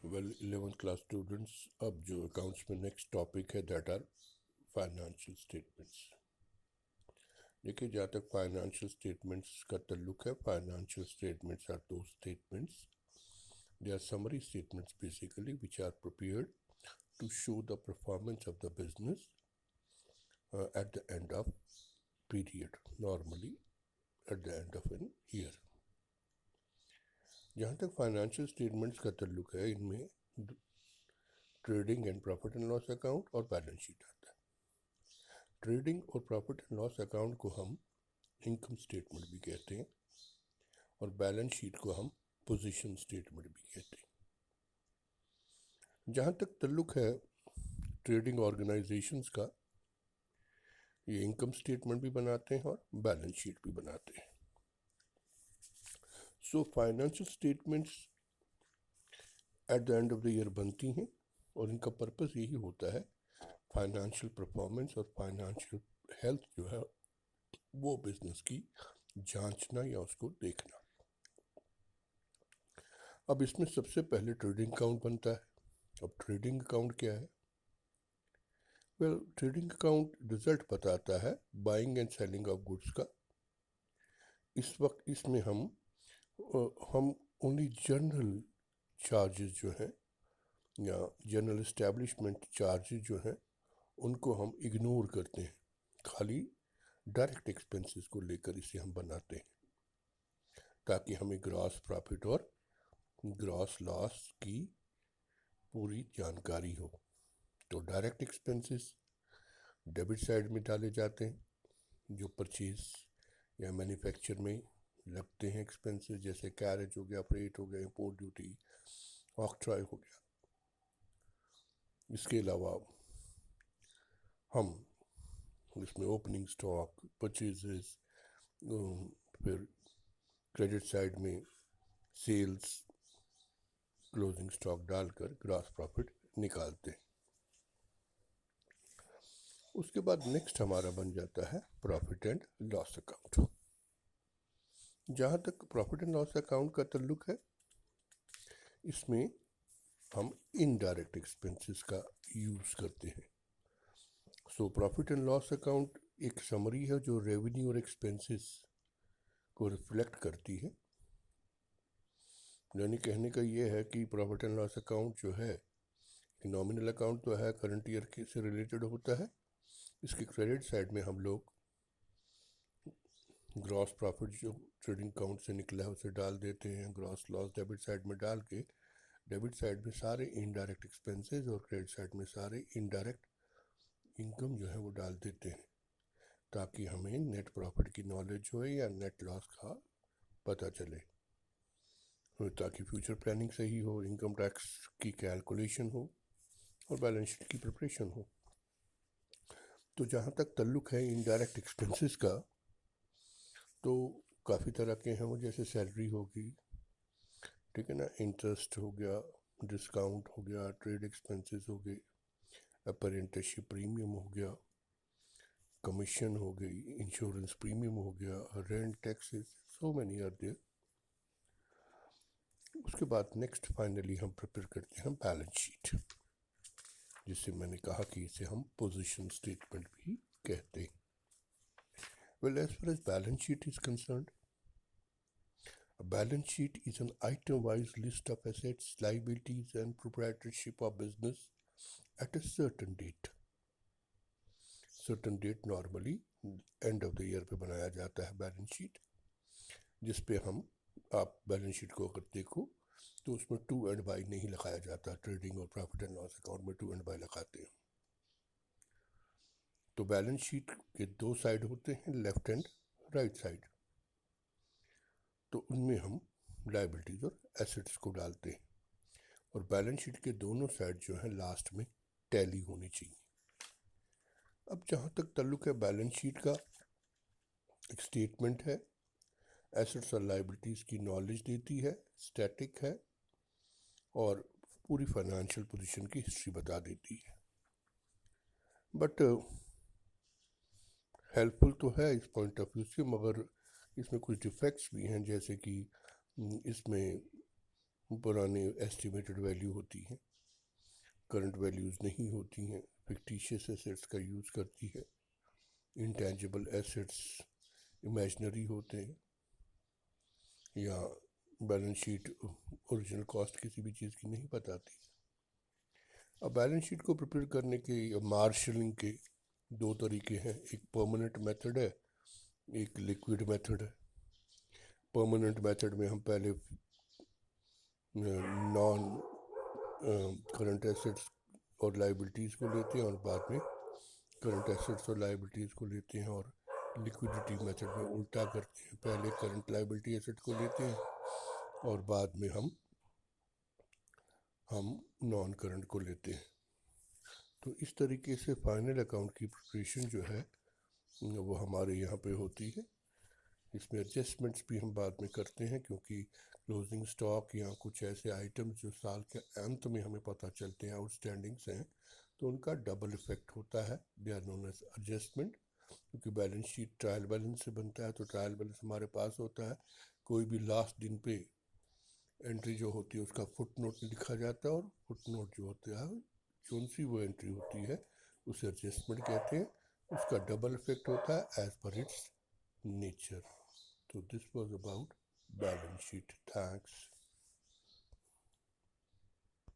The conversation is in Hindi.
वेल 11th क्लास स्टूडेंट्स, अब जो अकाउंट्स में नेक्स्ट टॉपिक है दैट आर फाइनेंशियल स्टेटमेंट्स। देखिए, जहाँ तक फाइनेंशियल स्टेटमेंट्स का ताल्लुक है, फाइनेंशियल स्टेटमेंट्स आर दो statements, they are summary statements basically which are prepared to show the performance of the business at the end of period, normally at the end of an year. जहाँ तक फाइनेंशियल स्टेटमेंट्स का ताल्लुक है, इनमें trading and profit and loss account और बैलेंस शीट आता है। ट्रेडिंग और प्रॉफिट एंड लॉस अकाउंट को हम इनकम स्टेटमेंट भी कहते हैं और बैलेंस शीट को हम पोजीशन स्टेटमेंट भी कहते हैं। जहाँ तक ताल्लुक है ट्रेडिंग ऑर्गेनाइजेशंस का, ये इनकम स्टेटमेंट भी बनाते हैं और बैलेंस शीट भी बनाते हैं। So financial statements at the end of the year बनती हैं और इनका पर्पस यही होता है फाइनेंशियल परफॉर्मेंस और फाइनेंशियल हेल्थ जो है वो बिजनेस की जांचना या उसको देखना। अब इसमें सबसे पहले ट्रेडिंग अकाउंट बनता है। अब ट्रेडिंग अकाउंट क्या है? वेल, ट्रेडिंग अकाउंट रिजल्ट बताता है buying and selling of goods का। इस वक्त इसमें हम ओनली जनरल चार्जेस जो हैं या जनरल इस्टेब्लिशमेंट चार्जेस जो हैं उनको हम इग्नोर करते हैं, खाली डायरेक्ट एक्सपेंसेस को लेकर इसे हम बनाते हैं ताकि हमें ग्रॉस प्रॉफिट और ग्रॉस लॉस की पूरी जानकारी हो। तो डायरेक्ट एक्सपेंसेस डेबिट साइड में डाले जाते हैं, जो परचेज या मैन्युफैक्चर में लगते हैं एक्सपेंसेस, जैसे कैरेज हो गया, फ्रेट हो गया, इंपोर्ट ड्यूटी, ऑक्ट्रॉय हो गया। इसके अलावा हम इसमें ओपनिंग स्टॉक, परचेजेस, फिर क्रेडिट साइड में सेल्स, क्लोजिंग स्टॉक डालकर ग्रॉस प्रॉफिट निकालते हैं। उसके बाद नेक्स्ट हमारा बन जाता है प्रॉफिट एंड लॉस अकाउंट। जहाँ तक प्रॉफिट एंड लॉस अकाउंट का ताल्लुक है, इसमें हम इनडायरेक्ट एक्सपेंसेस का यूज़ करते हैं। So profit and loss account एक समरी है जो रेवेन्यू और एक्सपेंसेस को रिफ्लेक्ट करती है। यानी कहने का ये है कि प्रॉफिट एंड लॉस अकाउंट जो है नॉमिनल अकाउंट तो है, करंट ईयर के से रिलेटेड होता है। इसके क्रेडिट साइड में हम लोग ग्रॉस प्रॉफिट जो ट्रेडिंग अकाउंट से निकला है उसे डाल देते हैं, ग्रॉस लॉस डेबिट साइड में डाल के डेबिट साइड में सारे इनडायरेक्ट एक्सपेंसेस और क्रेडिट साइड में सारे इनडायरेक्ट इनकम जो है वो डाल देते हैं ताकि हमें नेट प्रॉफिट की नॉलेज हो या नेट लॉस का पता चले, ताकि फ्यूचर प्लानिंग सही हो, इनकम टैक्स की कैलकुलेशन हो और बैलेंस शीट की प्रिपरेशन हो। तो जहाँ तक ताल्लुक है इनडायरेक्ट एक्सपेंसेस का, तो काफ़ी तरह के हैं वो, जैसे सैलरी होगी, ठीक है ना, इंटरेस्ट हो गया, डिस्काउंट हो गया, ट्रेड एक्सपेंसेस हो गए, अप्रेंटिसशिप प्रीमियम हो गया, कमीशन हो गई, इंश्योरेंस प्रीमियम हो गया, rent taxes, so many are there. उसके बाद नेक्स्ट फाइनली हम प्रिपेयर करते हैं बैलेंस शीट, जिसे मैंने कहा कि इसे हम पोजीशन स्टेटमेंट भी कहते हैं। Well, as far as balance sheet is concerned, a balance sheet is an item-wise list of assets, liabilities, and proprietorship of business at a certain date. Certain date normally end of the year पे बनाया जाता है बैलेंस शीट, जिस पे हम आप बैलेंस शीट को अगर देखो तो उसमें टू एंड बाई नहीं लगाया जाता। ट्रेडिंग और प्रॉफिट एंड लॉस अकाउंट में टू एंड बाई लगाते हैं। तो बैलेंस शीट के दो साइड होते हैं, लेफ्ट एंड राइट साइड। तो उनमें हम लायबिलिटीज और एसेट्स को डालते हैं और बैलेंस शीट के दोनों साइड जो है लास्ट में टैली होनी चाहिए। अब जहाँ तक ताल्लुक है बैलेंस शीट का, एक स्टेटमेंट है, एसेट्स और लायबिलिटीज की नॉलेज देती है, स्टैटिक है और पूरी फाइनेंशियल पोजीशन की हिस्ट्री बता देती है। बट हेल्पफुल तो है इस पॉइंट ऑफ व्यू से, मगर इसमें कुछ डिफेक्ट्स भी हैं, जैसे कि इसमें पुराने एस्टिमेटेड वैल्यू होती हैं, करंट वैल्यूज़ नहीं होती हैं, फिक्टिशियस एसेट्स का यूज़ करती है, इंटेंजिबल एसेट्स इमेजनरी होते हैं, या बैलेंस शीट ओरिजिनल कॉस्ट किसी भी चीज़ की नहीं बताती। अब बैलेंस शीट को प्रिपेयर करने के या मार्शलिंग के दो तरीके हैं, एक परमानेंट मेथड है, एक लिक्विड मेथड है। परमानेंट मेथड में हम पहले नॉन करंट एसेट्स और लाइबिलिटीज़ को लेते हैं और बाद में करंट एसेट्स और लाइबिलिटीज़ को लेते हैं, और लिक्विडिटी मेथड में उल्टा करते हैं, पहले करंट लाइबिलिटी एसेट को लेते हैं और बाद में हम नॉन करंट को लेते हैं। तो इस तरीके से फाइनल अकाउंट की प्रिपरेशन जो है वो हमारे यहाँ पे होती है। इसमें एडजस्टमेंट्स भी हम बाद में करते हैं, क्योंकि क्लोजिंग स्टॉक या कुछ ऐसे आइटम्स जो साल के अंत में हमें पता चलते हैं आउटस्टैंडिंग्स हैं, तो उनका डबल इफेक्ट होता है, they are known as adjustment. क्योंकि बैलेंस शीट ट्रायल बैलेंस से बनता है, तो ट्रायल बैलेंस हमारे पास होता है, कोई भी लास्ट दिन पे एंट्री जो होती है उसका फुट नोट लिखा जाता है, और फुट नोट जो होता है कौन सी वो एंट्री होती है उसे एडजस्टमेंट कहते हैं, उसका डबल इफेक्ट होता है as per its nature. So this was about balance sheet. Thanks.